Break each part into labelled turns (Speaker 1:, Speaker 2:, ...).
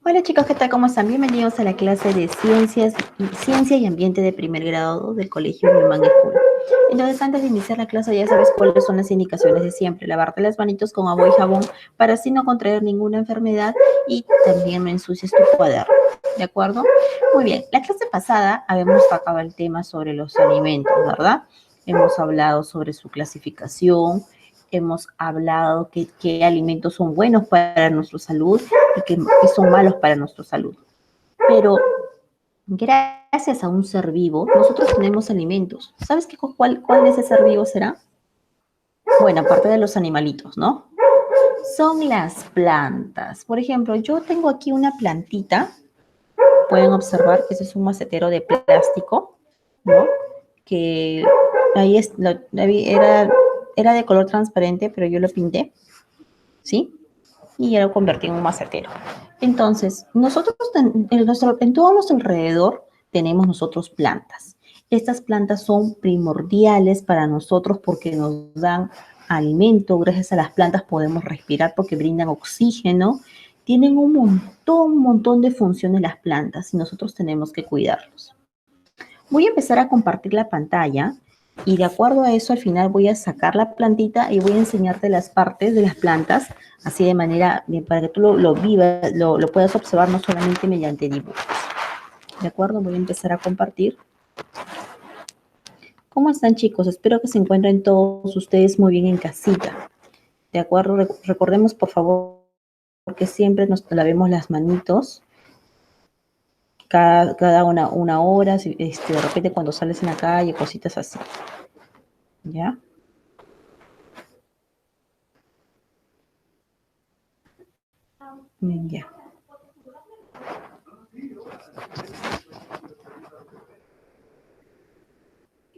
Speaker 1: Hola chicos, ¿qué tal? ¿Cómo están? Bienvenidos a la clase de Ciencia y Ambiente de primer grado del Colegio Newman School. Entonces, antes de iniciar la clase, ya sabes cuáles son las indicaciones de siempre. Lavarte las manitos con agua y jabón para así no contraer ninguna enfermedad y también no ensucies tu cuaderno. ¿De acuerdo? Muy bien. La clase pasada habíamos tratado el tema sobre los alimentos, ¿verdad? Hemos hablado sobre su clasificación, hemos hablado qué alimentos son buenos para nuestra salud y que son malos para nuestra salud. Pero gracias a un ser vivo, nosotros tenemos alimentos. ¿Sabes cuál de ese ser vivo será? Bueno, aparte de los animalitos, ¿no? Son las plantas. Por ejemplo, yo tengo aquí una plantita. Pueden observar que ese es un macetero de plástico, ¿no? Que ahí era de color transparente, pero yo lo pinté, ¿sí? Y ya lo convertí en un macetero. Entonces, nosotros en todo nuestro alrededor tenemos nosotros plantas. Estas plantas son primordiales para nosotros porque nos dan alimento. Gracias a las plantas podemos respirar porque brindan oxígeno. Tienen un montón de funciones las plantas y nosotros tenemos que cuidarlos. Voy a empezar a compartir la pantalla y de acuerdo a eso al final voy a sacar la plantita y voy a enseñarte las partes de las plantas, así de manera para que tú lo vivas, lo puedas observar no solamente mediante dibujos. ¿De acuerdo? Voy a empezar a compartir. ¿Cómo están chicos? Espero que se encuentren todos ustedes muy bien en casita. ¿De acuerdo? Recordemos por favor que siempre nos lavemos las manitos cada una hora, de repente cuando sales en la calle, cositas así. ¿Ya? Ya.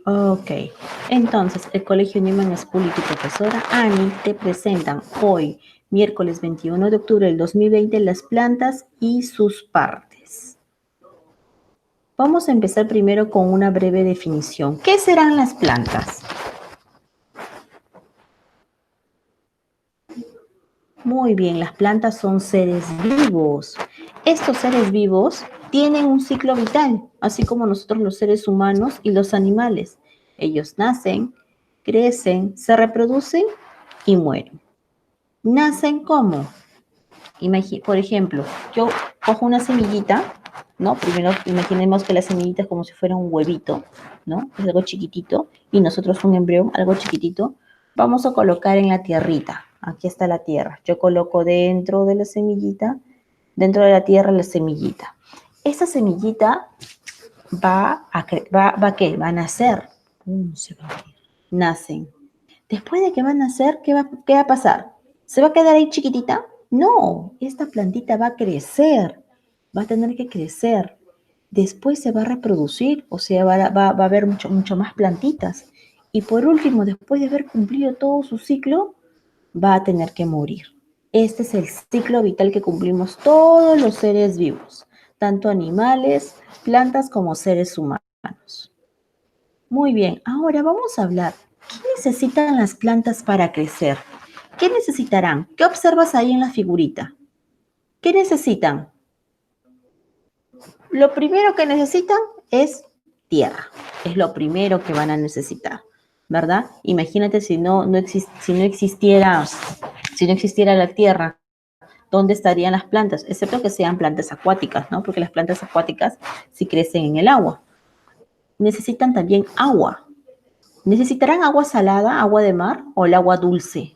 Speaker 1: Ok, entonces el Colegio Newman School y tu profesora Annie te presentan hoy, miércoles 21 de octubre del 2020, las plantas y sus partes. Vamos a empezar primero con una breve definición. ¿Qué serán las plantas? Muy bien, las plantas son seres vivos. Estos seres vivos tienen un ciclo vital, así como nosotros los seres humanos y los animales. Ellos nacen, crecen, se reproducen y mueren. ¿Nacen cómo? Por ejemplo, yo cojo una semillita, ¿no? Primero imaginemos que la semillita es como si fuera un huevito, ¿no? Es algo chiquitito, y nosotros un embrión, algo chiquitito. Vamos a colocar en la tierrita. Aquí está la tierra. Yo coloco dentro de la semillita, dentro de la tierra la semillita. Esta semillita ¿qué? Va a nacer. Se va a abrir. Nacen. Después de que va a nacer, ¿qué va a pasar? ¿Se va a quedar ahí chiquitita? No, esta plantita va a crecer, va a tener que crecer. Después se va a reproducir, o sea, va a haber mucho más plantitas. Y por último, después de haber cumplido todo su ciclo, va a tener que morir. Este es el ciclo vital que cumplimos todos los seres vivos, tanto animales, plantas como seres humanos. Muy bien, ahora vamos a hablar. ¿Qué necesitan las plantas para crecer? ¿Qué necesitarán? ¿Qué observas ahí en la figurita? ¿Qué necesitan? Lo primero que necesitan es tierra. Es lo primero que van a necesitar, ¿verdad? Imagínate si no existiera la tierra, ¿dónde estarían las plantas? Excepto que sean plantas acuáticas, ¿no? Porque las plantas acuáticas sí crecen en el agua. Necesitan también agua. ¿Necesitarán agua salada, agua de mar o el agua dulce?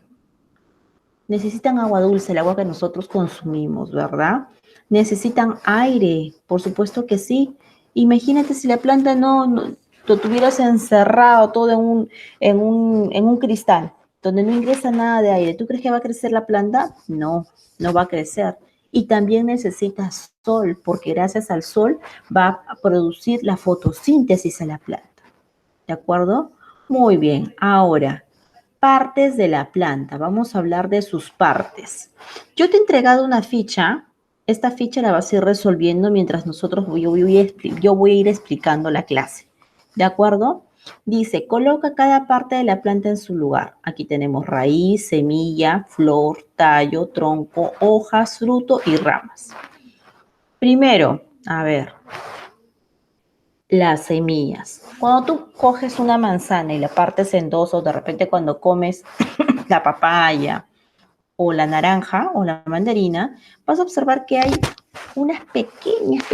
Speaker 1: Necesitan agua dulce, el agua que nosotros consumimos, ¿verdad? Necesitan aire, por supuesto que sí. Imagínate si la planta no lo tuvieras encerrado todo en un cristal, donde no ingresa nada de aire. ¿Tú crees que va a crecer la planta? No, no va a crecer. Y también necesita sol, porque gracias al sol va a producir la fotosíntesis en la planta. ¿De acuerdo? Muy bien. Ahora, partes de la planta. Vamos a hablar de sus partes. Yo te he entregado una ficha. Esta ficha la vas a ir resolviendo mientras yo voy a ir explicando la clase. ¿De acuerdo? Dice, coloca cada parte de la planta en su lugar. Aquí tenemos raíz, semilla, flor, tallo, tronco, hojas, fruto y ramas. Primero, a ver, las semillas. Cuando tú coges una manzana y la partes en dos, o de repente cuando comes la papaya o la naranja o la mandarina, vas a observar que hay unas pequeñas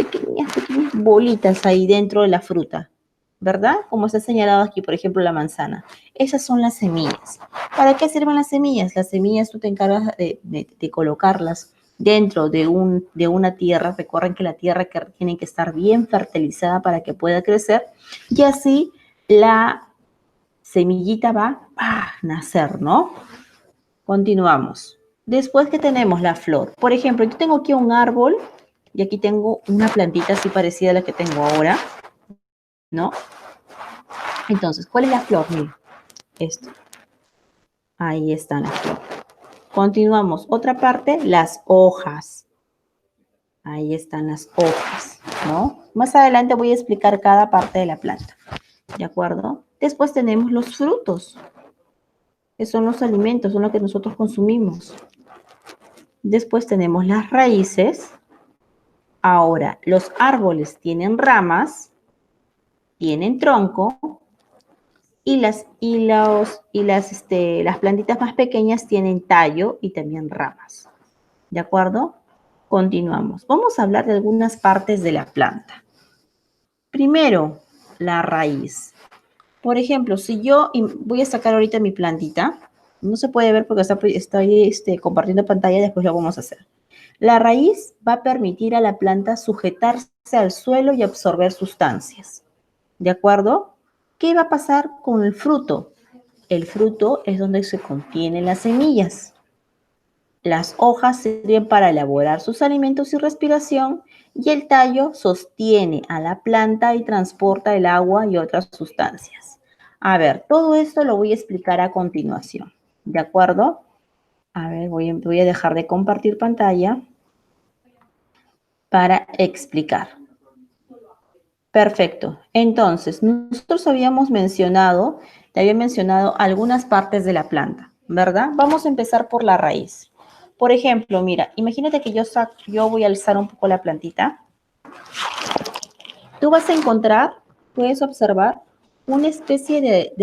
Speaker 1: bolitas ahí dentro de la fruta, ¿verdad? Como está señalado aquí, por ejemplo, la manzana. Esas son las semillas. ¿Para qué sirven las semillas? Las semillas tú te encargas de colocarlas dentro de una tierra. Recuerden que la tierra tiene que estar bien fertilizada para que pueda crecer y así la semillita va a nacer, ¿no? Continuamos. Después que tenemos la flor. Por ejemplo, yo tengo aquí un árbol y aquí tengo una plantita así parecida a la que tengo ahora, ¿no? Entonces, ¿cuál es la flor? Miren, esto. Ahí está la flor. Continuamos. Otra parte, las hojas. Ahí están las hojas, ¿no? Más adelante voy a explicar cada parte de la planta, ¿de acuerdo? Después tenemos los frutos, que son los alimentos, son lo que nosotros consumimos. Después tenemos las raíces. Ahora, los árboles tienen ramas, tienen tronco y las plantitas más pequeñas tienen tallo y también ramas. ¿De acuerdo? Continuamos. Vamos a hablar de algunas partes de la planta. Primero, la raíz. Por ejemplo, si yo voy a sacar ahorita mi plantita, no se puede ver porque estoy compartiendo pantalla, después lo vamos a hacer. La raíz va a permitir a la planta sujetarse al suelo y absorber sustancias. ¿De acuerdo? ¿Qué va a pasar con el fruto? El fruto es donde se contienen las semillas. Las hojas sirven para elaborar sus alimentos y respiración y el tallo sostiene a la planta y transporta el agua y otras sustancias. A ver, todo esto lo voy a explicar a continuación. ¿De acuerdo? A ver, voy a dejar de compartir pantalla para explicar. Perfecto. Entonces, nosotros te había mencionado algunas partes de la planta, ¿verdad? Vamos a empezar por la raíz. Por ejemplo, mira, imagínate que yo voy a alzar un poco la plantita. Tú vas a encontrar, puedes observar, una especie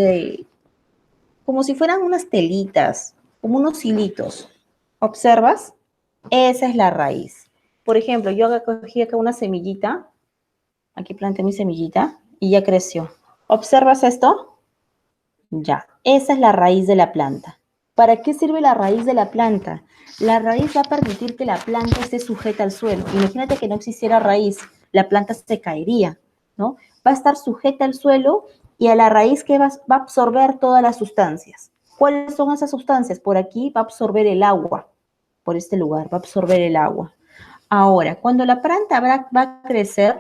Speaker 1: como si fueran unas telitas, como unos hilitos. ¿Observas? Esa es la raíz. Por ejemplo, yo cogí acá una semillita. Aquí planté mi semillita y ya creció. ¿Observas esto? Ya, esa es la raíz de la planta. ¿Para qué sirve la raíz de la planta? La raíz va a permitir que la planta esté sujeta al suelo. Imagínate que no existiera raíz, la planta se caería, ¿no? Va a estar sujeta al suelo y a la raíz que va a absorber todas las sustancias. ¿Cuáles son esas sustancias? Por aquí va a absorber el agua, por este lugar, va a absorber el agua. Ahora, cuando la planta va a crecer,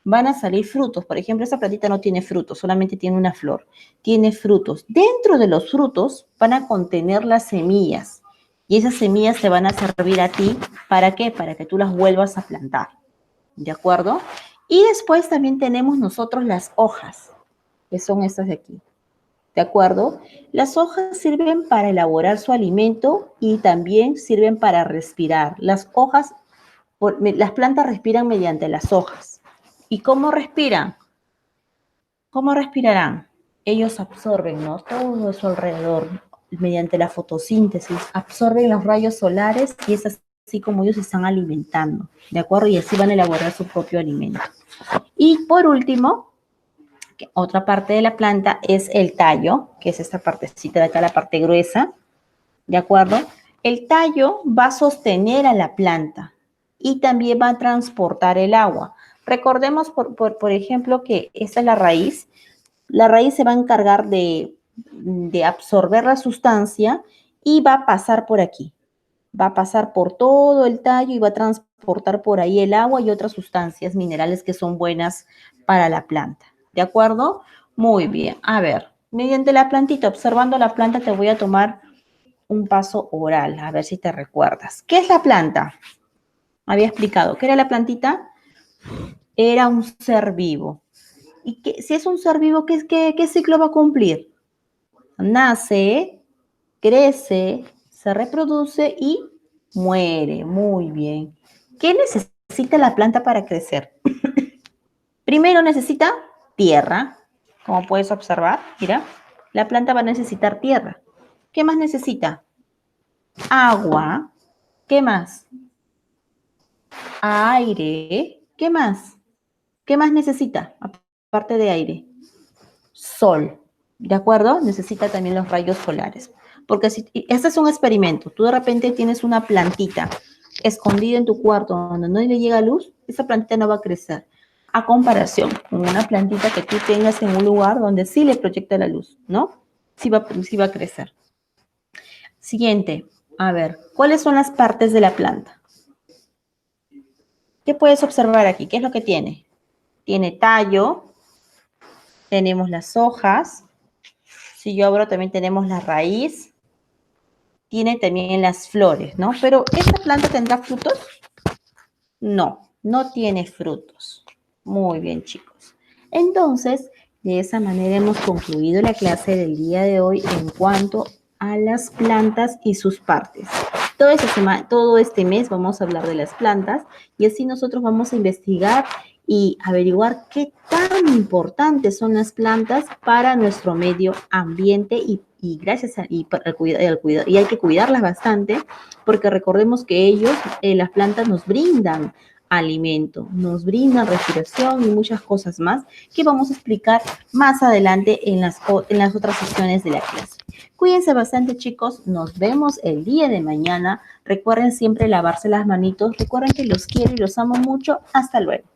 Speaker 1: van a salir frutos. Por ejemplo, esta plantita no tiene frutos, solamente tiene una flor. Tiene frutos. Dentro de los frutos van a contener las semillas. Y esas semillas te van a servir a ti. ¿Para qué? Para que tú las vuelvas a plantar. ¿De acuerdo? Y después también tenemos nosotros las hojas, que son estas de aquí. ¿De acuerdo? Las hojas sirven para elaborar su alimento y también sirven para respirar. Las hojas las plantas respiran mediante las hojas. ¿Y cómo respiran? ¿Cómo respirarán? Ellos absorben, ¿no? Todo a su alrededor, mediante la fotosíntesis, absorben los rayos solares y es así como ellos se están alimentando, ¿de acuerdo? Y así van a elaborar su propio alimento. Y por último, otra parte de la planta es el tallo, que es esta partecita de acá, la parte gruesa, ¿de acuerdo? El tallo va a sostener a la planta y también va a transportar el agua. Recordemos, por ejemplo, que esta es la raíz. La raíz se va a encargar de absorber la sustancia y va a pasar por aquí. Va a pasar por todo el tallo y va a transportar por ahí el agua y otras sustancias minerales que son buenas para la planta. ¿De acuerdo? Muy bien. A ver, mediante la plantita, observando la planta, te voy a tomar un paso oral, a ver si te recuerdas. ¿Qué es la planta? Había explicado. ¿Qué era la plantita? Era un ser vivo. ¿Y si es un ser vivo, qué ciclo va a cumplir? Nace, crece, se reproduce y muere. Muy bien. ¿Qué necesita necesita la planta para crecer? Primero necesita tierra, como puedes observar, mira, la planta va a necesitar tierra. ¿Qué más necesita? Agua. ¿Qué más? Aire. ¿Qué más? ¿Qué más necesita? Aparte de aire. Sol. ¿De acuerdo? Necesita también los rayos solares. Porque si este es un experimento, tú de repente tienes una plantita escondida en tu cuarto donde no le llega luz, esa plantita no va a crecer. A comparación con una plantita que tú tengas en un lugar donde sí le proyecta la luz, ¿no? Sí va a crecer. Siguiente, a ver, ¿cuáles son las partes de la planta? ¿Qué puedes observar aquí? ¿Qué es lo que tiene? Tiene tallo, tenemos las hojas, si yo abro también tenemos la raíz, tiene también las flores, ¿no? Pero ¿esta planta tendrá frutos? No, no tiene frutos. Muy bien, chicos. Entonces, de esa manera hemos concluido la clase del día de hoy en cuanto a las plantas y sus partes. Todo este mes vamos a hablar de las plantas y así nosotros vamos a investigar y averiguar qué tan importantes son las plantas para nuestro medio ambiente y gracias a, y, para el cuidado, y hay que cuidarlas bastante porque recordemos que las plantas nos brindan alimento, nos brindan respiración y muchas cosas más que vamos a explicar más adelante en las otras sesiones de la clase. Cuídense bastante, chicos. Nos vemos el día de mañana. Recuerden siempre lavarse las manitos. Recuerden que los quiero y los amo mucho. Hasta luego.